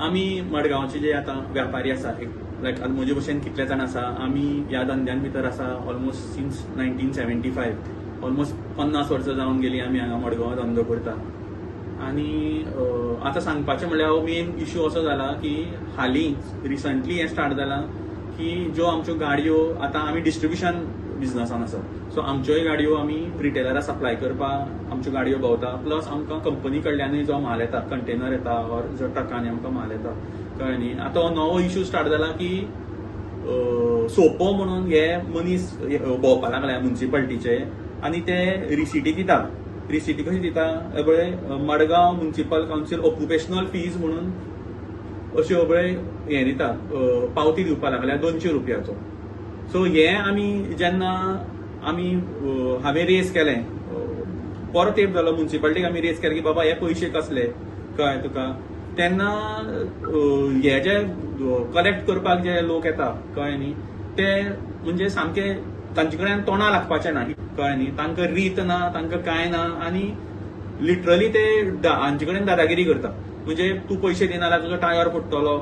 आमी मडगांवचे जे आता व्यापारी आसा लायक म्हजे भशेन कितले जाण आसा आमी ह्या धंद्यान भितर आसा ऑलमोस्ट सिन्स 1975 ऑलमोस्ट 50 वर्सां जावन गेली आमी हांगा मडगांव धंदो करता. आनी आतां सांगपाचें म्हणल्यार मेन इश्यू असो जाला की हालीं रिसंटली हें स्टार्ट जालां की ज्यो आमच्यो गाडयो आतां आमी डिस्ट्रिब्युशन बिझनसान आसा. सो आमच्योय गाडयो आमी रिटेलराक सप्लाय करपाक आमच्यो गाडयो भोंवता प्लस आमकां कंपनी कडल्यानूय जो माल येता कंटेनर येता ऑर जो ट्रकांनी आमकां माल येता कळ्ळें न्ही. आतां हो नवो इश्यू स्टार्ट जाला की सोपो म्हणून हे मनीस भोंवपाक लागल्या म्युन्सिपालिटीचे आनी ते रिसिटी दिता. रिसिटी कशी दिता पळय Madgaon municipal council occupational fees म्हणून अश्यो पळय हें दिता पावती दिवपाक लागल्या 200 रुपयाचो. सो हें आमी जेन्ना हांवें रेस केलें बरो तेंप जालो म्युन्सिपालिटीक आमी रेस केलें की बाबा हे पयशे कसले कळ्ळें तुका. तेन्ना हे जे कलेक्ट करपाक जे लोक येता कळ्ळें न्ही ते म्हणजे सामके तांचे कडेन तोंडां लागपाचें ना कळ्ळें न्ही. तांकां रीत ना तांकां कांय ना आनी लिटरली ते हांचे कडेन दादागिरी करता. म्हणजे तूं पयशे दिना जाल्यार तुजो टायर फुट्टलो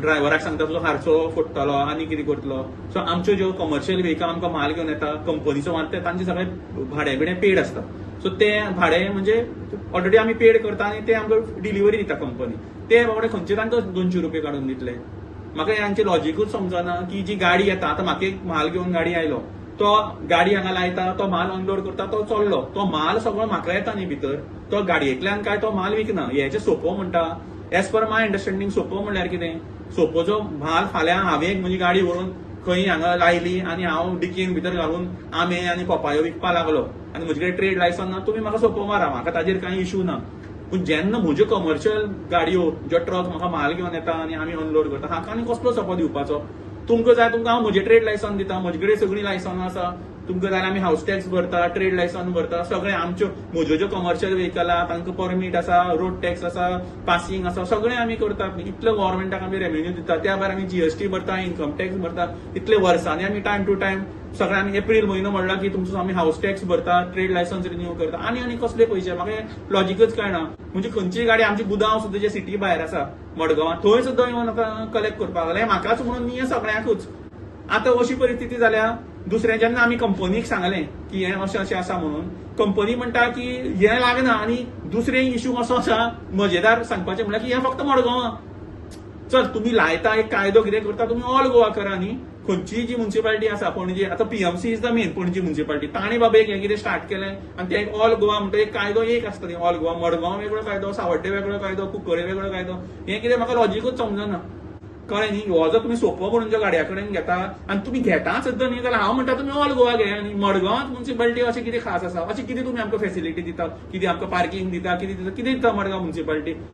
ड्रायव्हराक सांगता तुजो हारसो फुट्टलो आनी कितें करतलो. सो आमच्यो ज्यो कमर्शियल व्हेकल आमकां माल घेवन येता कंपनीचो माल ते तांचे सगळें भाडें बिडें पेड आसता. सो ते भाडें म्हणजे ऑलरेडी आमी पेड करता आनी ते आमकां डिलिव्हरी दिता कंपनी. ते बाबडे खंयचे तांकां 200 रुपये काडून दितले. म्हाका हांचे लॉजिकूच समजना की जी गाडी येता आतां म्हाका एक माल घेवन गाडी आयलो तो गाडी हांगा लायता तो माल अनलोड करता तो चल्लो तो माल सगळो म्हाका येता न्ही भितर तो गाडयेंतल्यान काय तो माल विकना. हेचे सोपो म्हणटा एज पर माय अंडरस्टँडिंग सोपो म्हणल्यार कितें सोपोचो माल फाल्यां हांवें म्हजी गाडी व्हरून खंय हांगा लायली आनी हांव डिकीन भितर घालून आंबे आनी पपायो विकपाक लागलो आनी म्हजे कडेन ट्रेड लायसन ना तुमी म्हाका सोपो मारा म्हाका ताजेर कांय इश्यू ना. पूण जेन्ना म्हज्यो कमर्शियल गाडयो ज्यो ट्रक म्हाका माल घेवन येता आनी आमी अनलोड करता हाका आनी कसलो सोपो दिवपाचो. तुमकां जाय तुमकां हांव म्हजें ट्रेड लायसन दिता म्हजे कडेन सगळीं लायसनां आसा. तुमकां जाय आमी हावस टॅक्स भरता ट्रेड लायसन भरता सगळें आमच्यो म्हज्यो ज्यो कमर्शियल व्हेकल आहा तांकां परमीट आसा रोड टॅक्स आसा पासिंग आसा सगळें आमी करता. इतलो गव्हर्मेंटाक आमी रेव्हेन्यू दिता त्या भायर आमी जीएसटी भरता इन्कम टॅक्स भरता. इतले वर्सांनी आमी टायम टू टायम सगळें आमी एप्रील म्हयनो म्हणला की तुमचो आमी हावस टॅक्स भरता ट्रेड लायसन्स रिन्यू करता आनी कसले पयशे म्हाका लॉजिकच कळना. म्हणजे खंयची गाडी आमची गुदांव सुद्दां जे सिटी भायर आसा मडगांवां थंय सुद्दां येवन आतां कलेक्ट करपाक लागले म्हाकाच म्हणून न्ही सगळ्यांकूच. आतां अशी परिस्थिती जाल्या दुसरें जेन्ना आमी कंपनीक सांगलें की हें अशें अशें आसा म्हणून कंपनी म्हणटा की हें लागना आनी दुसरें इश्यू असो आसा मजेदार सांगपाचें म्हणल्यार की हें फक्त मडगांवां. चल तुमी लायता एक कायदो कितें करता तुमी ऑल गोवा करा न्ही. खंयची जी म्युन्सिपालिटी आसा पणजी आतां PMC is the main Panaji municipality ताणें बाबा एक हें कितें स्टार्ट केलें आनी ते ऑल गोवा म्हणटा एक कायदो एक आसता न्ही ऑल गोवा मडगांव वेगळो कायदो सावड्डे वेगळो कायदो कुंकळे वेगळो कायदो हें कितें म्हाका लॉजिकूच समजना कळ्ळें न्ही. हो जर तुमी सोपो म्हणून ज्या गाडया कडेन घेता आनी तुमी घेता सुद्दां न्ही जाल्यार हांव म्हणटा तुमी ऑल गोवा घे आनी मडगांवांत म्युन्सिपालिटी अशें कितें खास आसा अशें कितें तुमी आमकां फेसिलिटी दिता कितें आमकां पार्किंग दिता कितें दिता मडगांव म्युन्सिपालिटी.